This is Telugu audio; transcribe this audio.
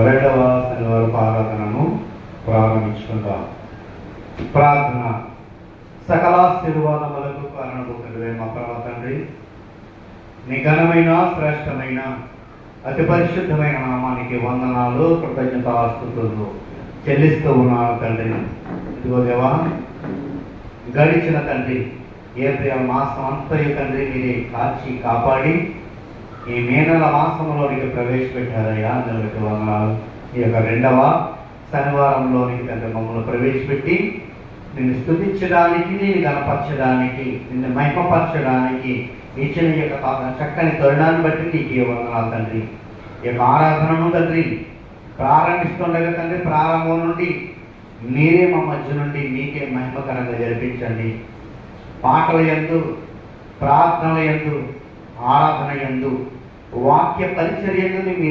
రెండవ శనివారపు ఆరాధనను ప్రారంభించుకుందాం. ప్రార్థన. సకలాశీర్వాదములకు కారణభూతుడైన మా పరమ తండ్రి, నీ ఘనమైన శ్రేష్టమైన అతి పరిశుద్ధమైన నామానికి వందనాలు, కృతజ్ఞతాస్తుతులు చెల్లిస్తూ ఉన్నాను తండ్రి. ఇదిగో దేవా, గడిచిన తండ్రి ఏప్రిల్ మాసం అంతయు తండ్రి మీరే కాచి కాపాడి ఈ మే నెల మాసంలోనికి ప్రవేశపెట్టారయ్యా, అందులోకి వందనాలు. ఈ యొక్క రెండవ శనివారంలోనికి తండ్రి మమ్మల్ని ప్రవేశపెట్టి నిన్ను స్తుతించడానికి, నేను గణపరచడానికి, నిన్ను మహిమపరచడానికి ఇచ్చిన ఈ యొక్క చక్కని తరుణాన్ని బట్టి నీకు వందనాలు తండ్రి. ఈ యొక్క ఆరాధనను తండ్రి ప్రారంభిస్తుండగా తండ్రి, ప్రారంభం నుండి మీరే మా మధ్య నుండి మీకే మహిమకరంగా జరిపించండి. పాటల యందు, ప్రార్థనల యందు, ఆరాధన యందు, వాక్య పరిచర్యను